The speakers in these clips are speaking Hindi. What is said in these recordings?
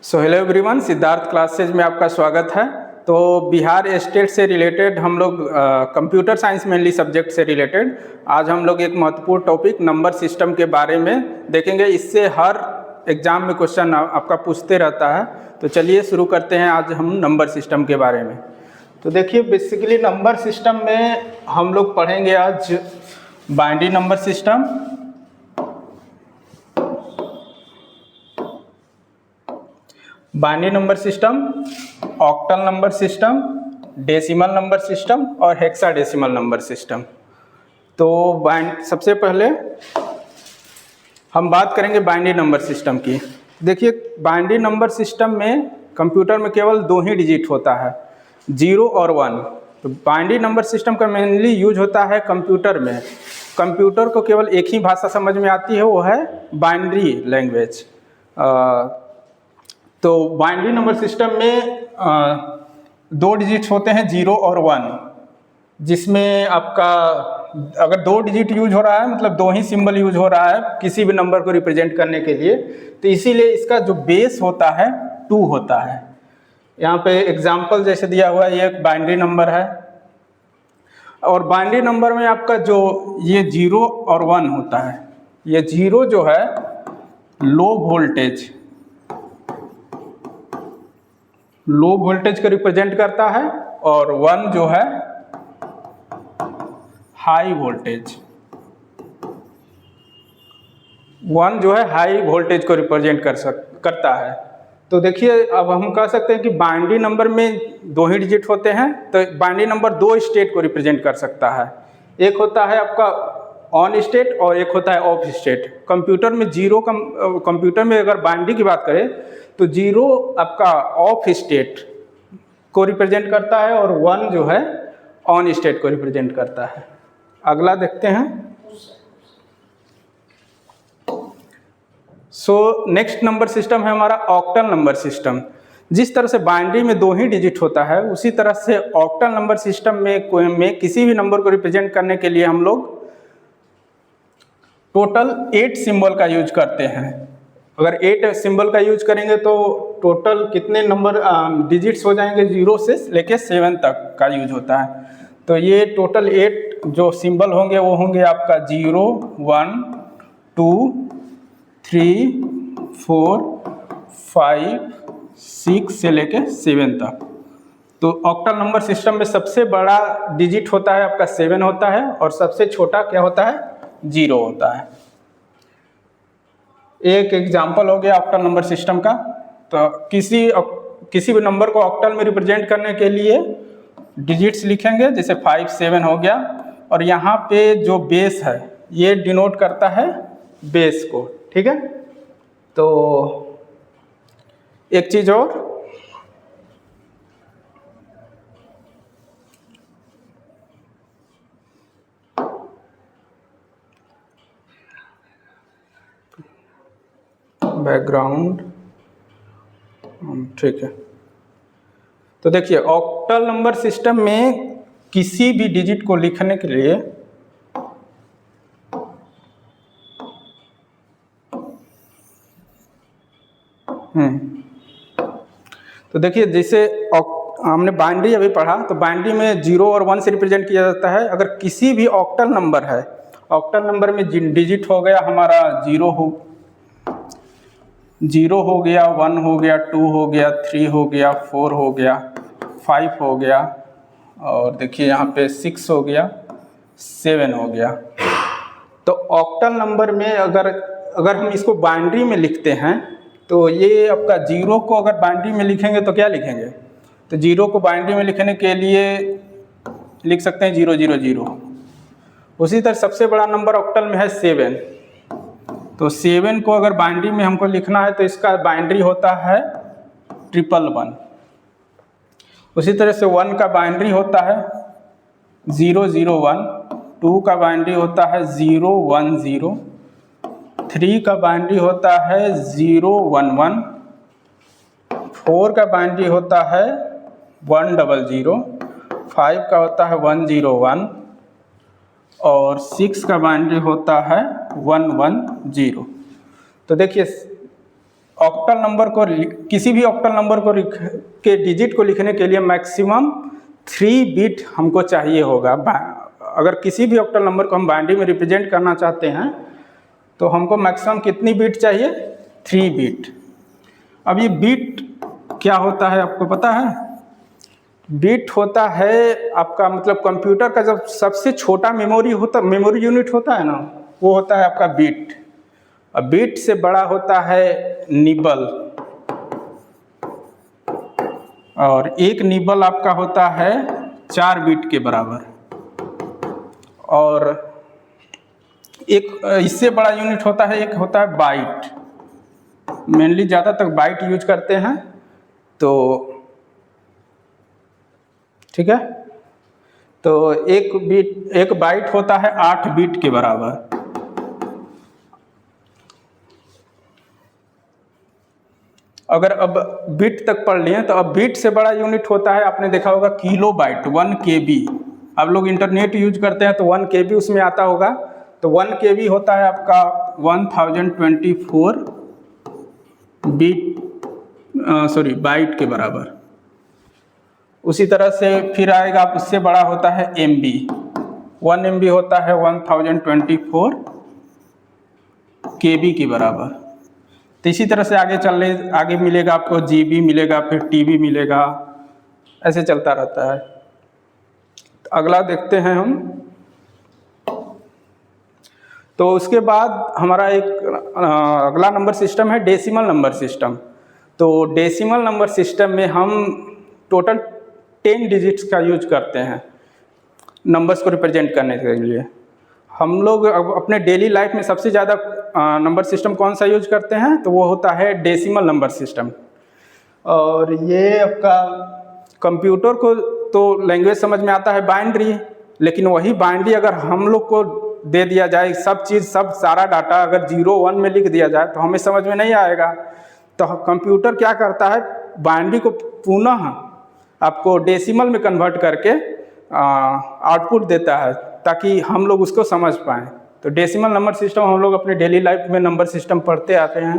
So hello everyone, Siddharth classes में आपका स्वागत है। तो बिहार स्टेट से रिलेटेड हम लोग कंप्यूटर साइंस मेनली सब्जेक्ट से रिलेटेड आज हम लोग एक महत्वपूर्ण टॉपिक नंबर सिस्टम के बारे में देखेंगे। इससे हर एग्ज़ाम में क्वेश्चन आपका पूछते रहता है। तो चलिए शुरू करते हैं आज हम नंबर सिस्टम के बारे में। तो देखिए, बेसिकली नंबर सिस्टम में हम लोग पढ़ेंगे आज binary number system, binary number system, octal number system, decimal number system और हेक्साडेसिमल नंबर सिस्टम। तो सबसे पहले हम बात करेंगे बाइनरी नंबर सिस्टम की। देखिए, बाइनरी नंबर सिस्टम में कंप्यूटर में केवल 2 ही डिजिट होता है, 0 और 1। तो बाइनरी नंबर सिस्टम का मेनली यूज होता है कंप्यूटर में। कंप्यूटर को केवल एक ही भाषा समझ में आती है, वो है बाइनरी लैंग्वेज। तो बाइनरी नंबर सिस्टम में 2 डिजिट्स होते हैं, 0 और 1, जिसमें आपका अगर 2 डिजिट यूज हो रहा है मतलब 2 ही सिंबल यूज हो रहा है किसी भी नंबर को रिप्रेजेंट करने के लिए, तो इसीलिए इसका जो बेस होता है 2 होता है। यहाँ पे एग्जाम्पल जैसे दिया हुआ है, ये एक बाइनरी नंबर है। और बाइनरी नंबर में आपका जो ये 0 और 1 होता है, ये 0 जो है लो वोल्टेज को रिप्रेजेंट करता है और 1 जो है हाई वोल्टेज, 1 जो है हाई वोल्टेज को रिप्रेजेंट करता है। तो देखिए, अब हम कह सकते हैं कि बाइनरी नंबर में 2 ही डिजिट होते हैं। तो बाइनरी नंबर 2 स्टेट को रिप्रेजेंट कर सकता है। एक होता है आपका ऑन स्टेट और एक होता है ऑफ स्टेट। कंप्यूटर में कंप्यूटर में अगर बाइनरी की बात करें तो 0 आपका ऑफ स्टेट को रिप्रेजेंट करता है और 1 जो है ऑन स्टेट को रिप्रेजेंट करता है। अगला देखते हैं। नेक्स्ट नंबर सिस्टम है हमारा ऑक्टल नंबर सिस्टम। जिस तरह से बाइनरी में 2 ही डिजिट होता है, उसी तरह से ऑक्टल नंबर सिस्टम में किसी भी नंबर को रिप्रेजेंट करने के लिए हम लोग टोटल 8 सिंबल का यूज करते हैं। अगर 8 सिंबल का यूज करेंगे तो टोटल कितने नंबर डिजिट्स हो जाएंगे, 0 से लेके 7 तक का यूज होता है। तो ये टोटल 8 जो सिंबल होंगे वो होंगे आपका 0, 1, 2, 3, 4, 5, 6 से लेके 7 तक। तो ऑक्टल नंबर सिस्टम में सबसे बड़ा डिजिट होता है आपका 7 होता है और सबसे छोटा क्या होता है, 0 होता है। एक एग्जाम्पल हो गया ऑक्टल नंबर सिस्टम का। तो किसी भी नंबर को ऑक्टल में रिप्रेजेंट करने के लिए डिजिट्स लिखेंगे, जैसे 5, 7 हो गया। और यहाँ पे जो बेस है ये डिनोट करता है बेस को, ठीक है। तो एक चीज़ और, बैकग्राउंड, ठीक है। तो देखिए, ऑक्टल नंबर सिस्टम में किसी भी डिजिट को लिखने के लिए तो देखिए, जैसे हमने बाइनरी अभी पढ़ा, तो बाइनरी में 0 और 1 से रिप्रेजेंट किया जाता है। अगर किसी भी ऑक्टल नंबर है, ऑक्टल नंबर में डिजिट हो गया हमारा 0 हो गया, 1 हो गया, 2 हो गया, 3 हो गया, 4 हो गया, 5 हो गया, और देखिए यहाँ पे 6 हो गया, 7 हो गया। तो ऑक्टल नंबर में अगर हम इसको बाइनरी में लिखते हैं तो ये आपका 0 को अगर बाइनरी में लिखेंगे तो क्या लिखेंगे, तो 0 को बाइनरी में लिखने के लिए लिख सकते हैं 0, 0, 0। उसी तरह सबसे बड़ा नंबर ऑक्टल में है 7। तो 7 को अगर बाइनरी में हमको लिखना है तो इसका बाइनरी होता है 111। उसी तरह से 1 का बाइनरी होता है 001, 2 का बाइनरी होता है 010, 3 का बाइनरी होता है 011, 4 का बाइनरी होता है 100, 5 का होता है 101 और 6 का बाइनरी होता है 110। तो देखिए, ऑक्टल नंबर को किसी भी ऑक्टल नंबर को के डिजिट को लिखने के लिए मैक्सिमम 3 बिट हमको चाहिए होगा। अगर किसी भी ऑक्टल नंबर को हम बाइनरी में रिप्रेजेंट करना चाहते हैं तो हमको मैक्सिमम कितनी बिट चाहिए? 3 बिट। अब ये बिट क्या होता है आपको पता है? बिट होता है आपका मतलब कंप्यूटर का जब सबसे छोटा मेमोरी यूनिट होता है ना, वो होता है आपका बिट। अब बिट से बड़ा होता है निबल, और एक निबल आपका होता है 4 बिट के बराबर। और एक इससे बड़ा यूनिट होता है, एक होता है बाइट। मेनली ज़्यादातर बाइट यूज करते हैं, तो ठीक है। तो एक बाइट होता है 8 बिट के बराबर। अगर अब बिट तक पढ़ लिए तो अब बिट से बड़ा यूनिट होता है, आपने देखा होगा किलो बाइट, 1 KB। अब लोग इंटरनेट यूज करते हैं तो 1 KB उसमें आता होगा। तो 1 KB होता है आपका 1024 बाइट के बराबर। उसी तरह से फिर आएगा, आप उससे बड़ा होता है MB। 1 MB होता है 1024 KB के बराबर। तो इसी तरह से आगे मिलेगा आपको GB मिलेगा, फिर TB मिलेगा, ऐसे चलता रहता है। तो अगला देखते हैं हम। तो उसके बाद हमारा एक अगला नंबर सिस्टम है डेसिमल नंबर सिस्टम। तो डेसिमल नंबर सिस्टम में हम टोटल 10 डिजिट्स का यूज करते हैं नंबर्स को रिप्रेजेंट करने के लिए। हम लोग अपने डेली लाइफ में सबसे ज़्यादा नंबर सिस्टम कौन सा यूज करते हैं? तो वो होता है डेसिमल नंबर सिस्टम। और ये आपका कंप्यूटर को तो लैंग्वेज समझ में आता है बाइनरी, लेकिन वही बाइनरी अगर हम लोग को दे दिया जाए, सब सारा डाटा अगर 0 1 में लिख दिया जाए तो हमें समझ में नहीं आएगा। तो कंप्यूटर क्या करता है, बाइनरी को पुनः आपको डेसिमल में कन्वर्ट करके आउटपुट देता है ताकि हम लोग उसको समझ पाएँ। तो डेसिमल नंबर सिस्टम हम लोग अपने डेली लाइफ में नंबर सिस्टम पढ़ते आते हैं।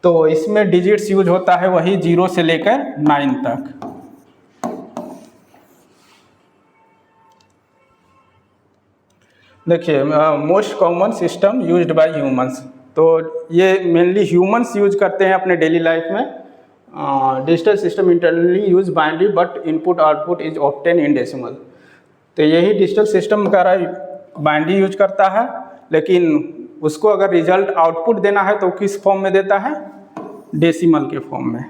तो इसमें डिजिट्स यूज होता है वही 0 से लेकर 9 तक। देखिए most common system used by humans, तो ये मेनली ह्यूमंस यूज करते हैं अपने डेली लाइफ में। Digital system internally use binary but input output is obtain in decimal. तो यही डिजिटल सिस्टम का बाइनरी यूज करता है, लेकिन उसको अगर रिजल्ट आउटपुट देना है तो किस फॉर्म में देता है? डेसिमल के फॉर्म में।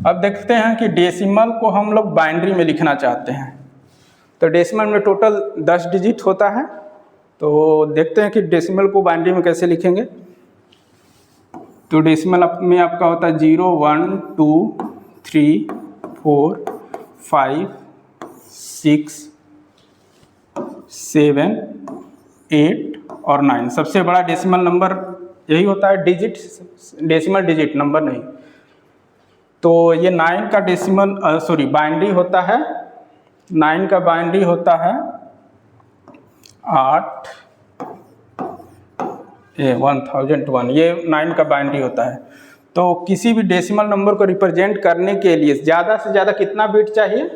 अब देखते हैं कि डेसिमल को हम लोग बाइनरी में लिखना चाहते हैं। तो डेसिमल में टोटल 10 डिजिट होता है। तो देखते हैं कि डेसिमल को बाइनरी में कैसे लिखेंगे। तो डेसिमल में आपका होता है 0 1 2 3 4 5 6 7 8 और 9। सबसे बड़ा डेसिमल नंबर यही होता है, डिजिट, डेसिमल डिजिट, नंबर नहीं। तो ये 9 का बाइनरी होता है। 9 का बाइनरी होता है 1001। ये 9 का बाइनरी होता है। तो किसी भी डेसिमल नंबर को रिप्रेजेंट करने के लिए ज़्यादा से ज़्यादा कितना बिट चाहिए?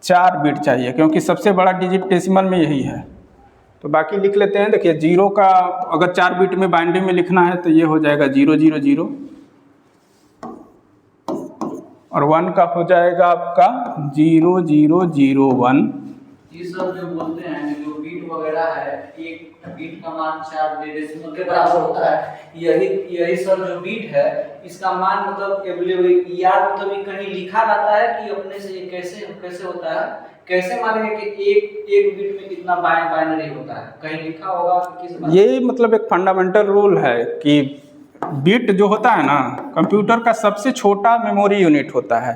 4 बिट चाहिए, क्योंकि सबसे बड़ा डिजिट डेसिमल में यही है। तो बाकी लिख लेते हैं। देखिए 0 का अगर 4 बिट में बाइनरी में लिखना है तो ये हो जाएगा 0 0 0, और 1 का हो जाएगा आपका 0 0 0 1। ये सब जो बोलते हैं जो बीट वगैरह है, एक बीट का मान 4 डेसिमल के बराबर होता है। यही सब जो बीट है इसका मान मतलब याद मतलब कहीं लिखा रहता है कि अपने से ये कैसे होता है, कैसे मानेंगे कि एक बीट में कितना बाइनरी होता है? कहीं लिखा होगा किस? ये मतलब एक फंडामेंटल रूल है कि बिट जो होता है ना, कंप्यूटर का सबसे छोटा मेमोरी यूनिट होता है।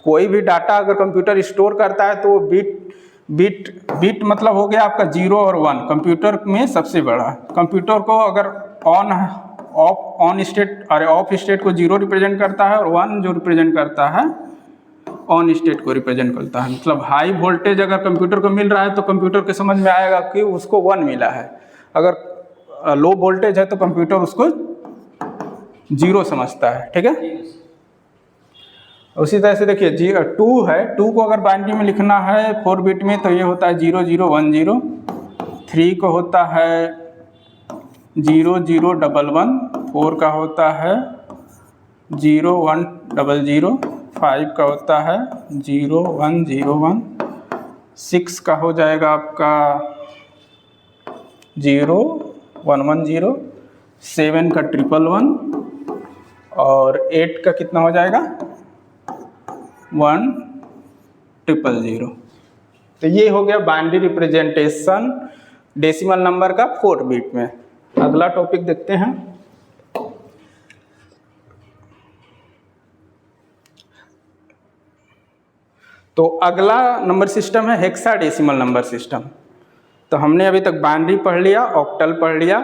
कोई भी डाटा अगर कंप्यूटर स्टोर करता है तो बिट मतलब हो गया आपका 0 और 1। कंप्यूटर में सबसे बड़ा, कंप्यूटर को अगर ऑफ स्टेट को 0 रिप्रेजेंट करता है, और 1 जो रिप्रेजेंट करता है ऑन स्टेट को रिप्रेजेंट करता है। मतलब हाई वोल्टेज अगर कंप्यूटर को मिल रहा है तो कंप्यूटर के समझ में आएगा कि उसको 1 मिला है। अगर लो वोल्टेज है तो कंप्यूटर उसको जीरो समझता है, ठीक है। ठीक है सर। उसी तरह से देखिए 2 है, 2 को अगर बाइनरी में लिखना है 4 बिट में तो ये होता है 0010। 3 को होता है 0011। 4 का होता है 0100। 5 का होता है 0101। 6 का हो जाएगा आपका 0110। 7 का 111 और 8 का कितना हो जाएगा 1000। तो ये हो गया बाइनरी रिप्रेजेंटेशन डेसिमल नंबर का 4 बिट में। अगला टॉपिक देखते हैं। तो अगला नंबर सिस्टम है हेक्साडेसिमल नंबर सिस्टम। तो हमने अभी तक बाइनरी पढ़ लिया, ऑक्टल पढ़ लिया,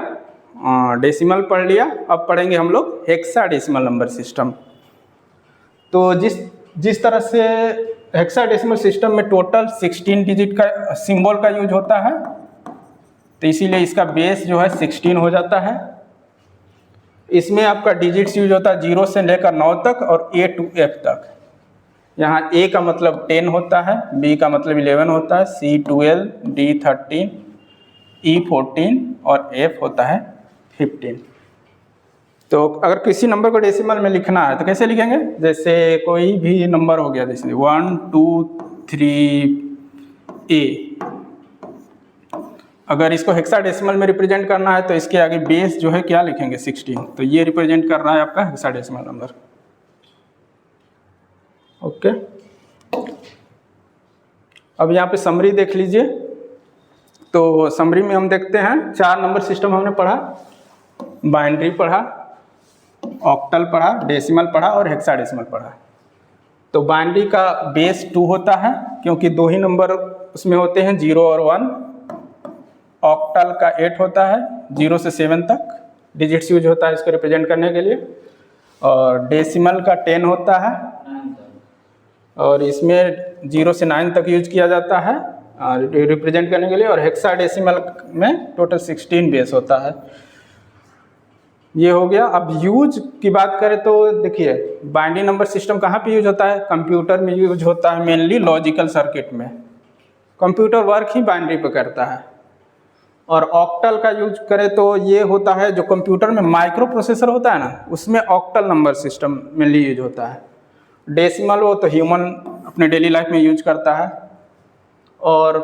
डेसिमल पढ़ लिया। अब पढ़ेंगे हम लोग हेक्साडेसिमल नंबर सिस्टम। तो जिस तरह से हेक्साडेसिमल सिस्टम में टोटल 16 डिजिट का सिंबल का यूज होता है, तो इसीलिए इसका बेस जो है 16 हो जाता है। इसमें आपका डिजिट्स यूज होता है 0 से लेकर 9 तक और A to F तक। यहाँ A का मतलब 10 होता है, B का मतलब 11 होता है, C 12, D 13, E 14 और F होता है 15। तो अगर किसी नंबर को डेसिमल में लिखना है तो कैसे लिखेंगे? जैसे कोई भी नंबर हो गया, जैसे 1 2 3 A, अगर इसको हेक्साडेसिमल में रिप्रेजेंट करना है तो इसके आगे बेस जो है क्या लिखेंगे 16। तो ये रिप्रेजेंट कर रहा है आपका हेक्साडेसिमल नंबर। ओके, अब यहाँ पे समरी देख लीजिए। तो समरी में हम देखते हैं 4 नंबर सिस्टम हमने पढ़ा, बाइनरी पढ़ा, ऑक्टल पढ़ा, डेसिमल पढ़ा और हेक्साडेसिमल पढ़ा। तो बाइनरी का बेस 2 होता है क्योंकि 2 ही नंबर उसमें होते हैं 0 और 1। ऑक्टल का 8 होता है, 0 से 7 तक डिजिट्स यूज होता है इसको रिप्रेजेंट करने के लिए। और डेसिमल का 10 होता है और इसमें 0 से 9 तक यूज किया जाता है रिप्रेजेंट करने के लिए। और हेक्साडेसिमल में टोटल 16 बेस होता है। ये हो गया। अब यूज की बात करें तो देखिए बाइनरी नंबर सिस्टम कहाँ पे यूज होता है? कंप्यूटर में यूज होता है, मेनली लॉजिकल सर्किट में। कंप्यूटर वर्क ही बाइनरी पे करता है। और ऑक्टल का यूज करें तो ये होता है जो कंप्यूटर में माइक्रो प्रोसेसर होता है ना, उसमें octal number system mainly use होता है। डेसिमल वो तो ह्यूमन अपने डेली लाइफ में यूज करता है। और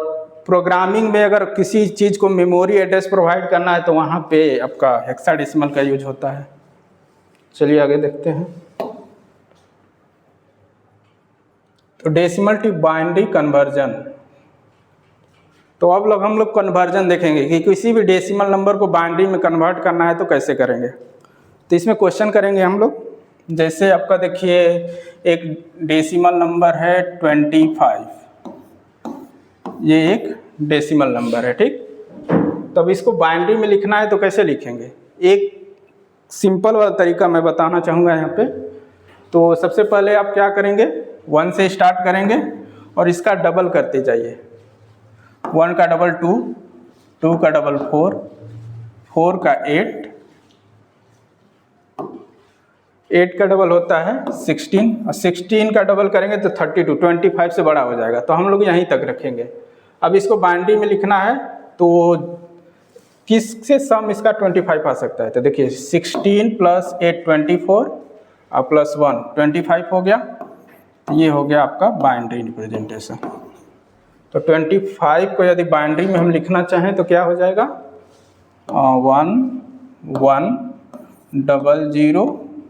प्रोग्रामिंग में अगर किसी चीज़ को मेमोरी एड्रेस प्रोवाइड करना है तो वहाँ पे आपका हेक्साडेसिमल का यूज होता है। चलिए आगे देखते हैं। तो डेसिमल टू बाइनरी कन्वर्जन। तो अब हम लोग कन्वर्जन देखेंगे कि किसी भी डेसिमल नंबर को बाइनरी में कन्वर्ट करना है तो कैसे करेंगे। तो इसमें क्वेश्चन करेंगे हम लोग। जैसे आपका देखिए एक डेसिमल नंबर है 25, ये एक डेसिमल नंबर है, ठीक। तो अब इसको बाइनरी में लिखना है तो कैसे लिखेंगे? एक सिंपल वाला तरीका मैं बताना चाहूँगा यहाँ पे। तो सबसे पहले आप क्या करेंगे, 1 से स्टार्ट करेंगे और इसका डबल करते जाइए। 1 का डबल 2, 2 का डबल 4, 4 का 8, 8 का डबल होता है 16 और 16 का डबल करेंगे तो 32, 25 से बड़ा हो जाएगा। तो हम लोग यहीं तक रखेंगे। अब इसको बाइनरी में लिखना है तो किससे सम इसका 25 आ सकता है? तो देखिए 16 + 8 24 और +1 25 हो गया। ये हो गया आपका बाइनरी रिप्रेजेंटेशन। तो 25 को यदि बाइनरी में हम लिखना चाहें तो क्या हो जाएगा? 1 1 0 0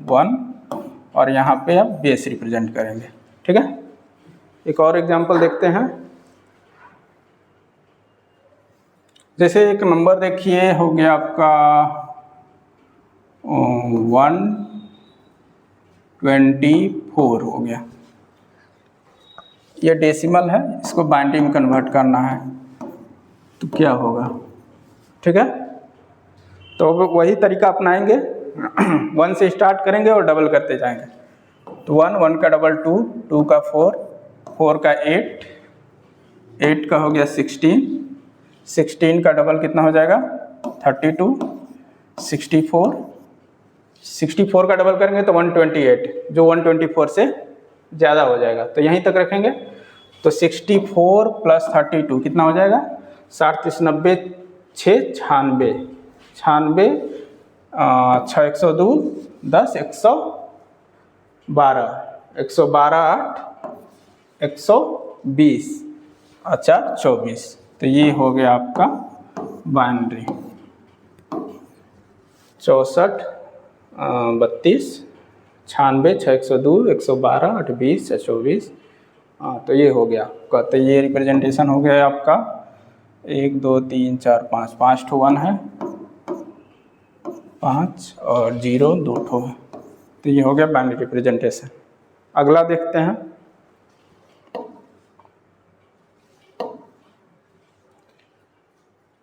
1 और यहाँ पे आप बेस रिप्रेजेंट करेंगे, ठीक है। एक और एग्जांपल देखते हैं। जैसे एक नंबर देखिए हो गया आपका 124 हो गया। ये डेसिमल है, इसको बाइनरी में कन्वर्ट करना है तो क्या होगा, ठीक है। तो वही तरीका अपनाएंगे। 1 से स्टार्ट करेंगे और डबल करते जाएंगे। तो 1 1 का डबल 2, 2 का 4, 4 का 8, 8 का हो गया 16, 16 का डबल कितना हो जाएगा 32, 64, 64 का डबल करेंगे तो 128, जो 124 से ज़्यादा हो जाएगा, तो यहीं तक रखेंगे। तो 64 प्लस 32 कितना हो जाएगा, 60 30 90 6 96 96 6 102 10 112 112 8 120 अच्छा 24। तो ये हो गया आपका बाइनरी 64 32 96 6 102 112 8 20 24। हाँ, तो ये हो गया आपका। तो ये रिप्रेजेंटेशन हो गया आपका 1 2 3 4 5 5 ठो 1 है, 5 और 0 2 ठो है। तो ये हो गया बाइनरी रिप्रेजेंटेशन। अगला देखते हैं।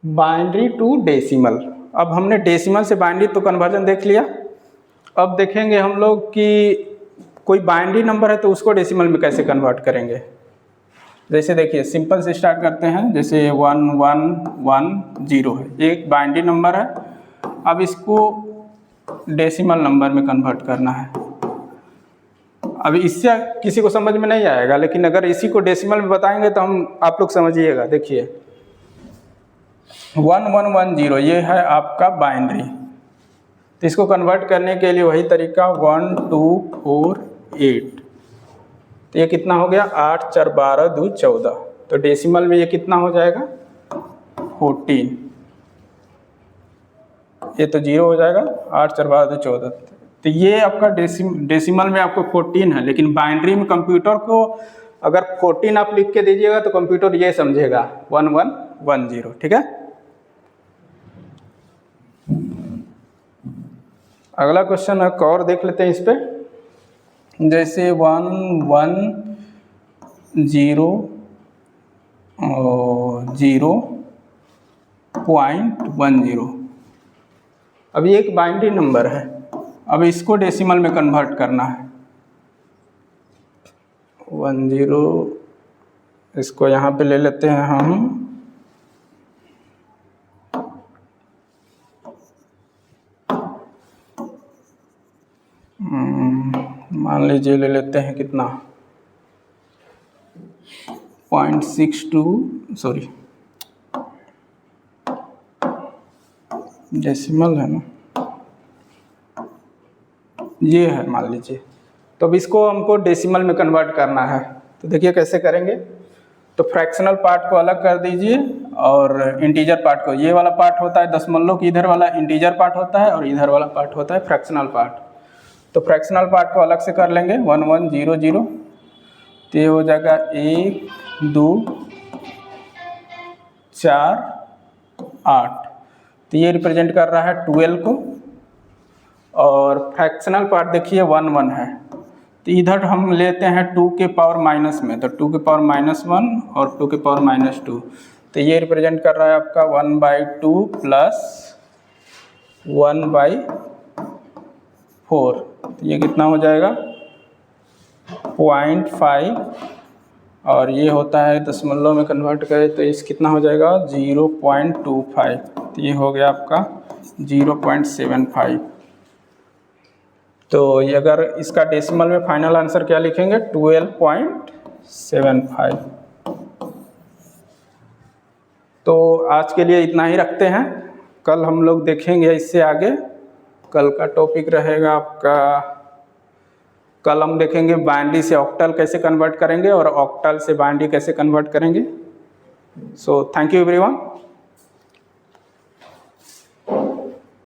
Binary to decimal. अब हमने डेसिमल से बाइनरी तो कन्वर्जन देख लिया। अब देखेंगे हम लोग कि कोई बाइनरी नंबर है तो उसको डेसिमल में कैसे कन्वर्ट करेंगे। जैसे देखिए सिंपल से स्टार्ट करते हैं। जैसे 1 1 1 0 है, एक बाइनरी नंबर है। अब इसको डेसिमल नंबर में कन्वर्ट करना है। अब इससे किसी को समझ में नहीं आएगा, लेकिन अगर इसी को डेसिमल में बताएंगे तो आप लोग समझिएगा। देखिए 1110 ये है आपका बाइनरी। तो इसको कन्वर्ट करने के लिए वही तरीका 1 2 4 8। तो ये कितना हो गया 8 4 12 2 14। तो डेसिमल में ये कितना हो जाएगा 14। ये तो 0 हो जाएगा, 8 4 12 2 14। तो ये आपका डेसिमल में आपको 14 है, लेकिन बाइनरी में कंप्यूटर को अगर 14 आप लिख के दीजिएगा तो कंप्यूटर ये समझेगा 1110। ठीक है। अगला क्वेश्चन एक और देख लेते हैं इस पे। जैसे 1 1 0 0.10। अब ये एक बाइनरी नंबर है। अब इसको डेसिमल में कन्वर्ट करना है। 10 इसको यहाँ पे ले लेते हैं हम। मान लीजिए ले लेते हैं कितना 0.62, सॉरी डेसिमल है ना, ये है मान लीजिए। तो अब इसको हमको डेसिमल में कन्वर्ट करना है। तो देखिए कैसे करेंगे। तो फ्रैक्शनल पार्ट को अलग कर दीजिए और इंटीजर पार्ट को, ये वाला पार्ट होता है दशमलव की इधर वाला इंटीजर पार्ट होता है और इधर वाला पार्ट होता है फ्रैक्शनल पार्ट। तो फ्रैक्शनल पार्ट को अलग से कर लेंगे 1 1 0 0। तो ये हो जाएगा 1 2 4 8। तो ये रिप्रेजेंट कर रहा है 12 को। और फ्रैक्शनल पार्ट देखिए 1 1 है, तो इधर हम लेते हैं 2 के पावर माइनस में। तो 2 के पावर -1 और 2 के पावर -2। तो ये रिप्रेजेंट कर रहा है आपका 1/2 प्लस 1/4। तो ये कितना हो जाएगा 0.5 और ये होता है दशमलव में कन्वर्ट करें तो इस कितना हो जाएगा 0.25। तो ये हो गया आपका 0.75। तो ये अगर इसका डेसिमल में फाइनल आंसर क्या लिखेंगे 12.75। तो आज के लिए इतना ही रखते हैं। कल हम लोग देखेंगे इससे आगे। कल का टॉपिक रहेगा आपका, कल हम देखेंगे बाइनरी से ऑक्टल कैसे कन्वर्ट करेंगे और ऑक्टल से बाइनरी कैसे कन्वर्ट करेंगे। So thank you everyone.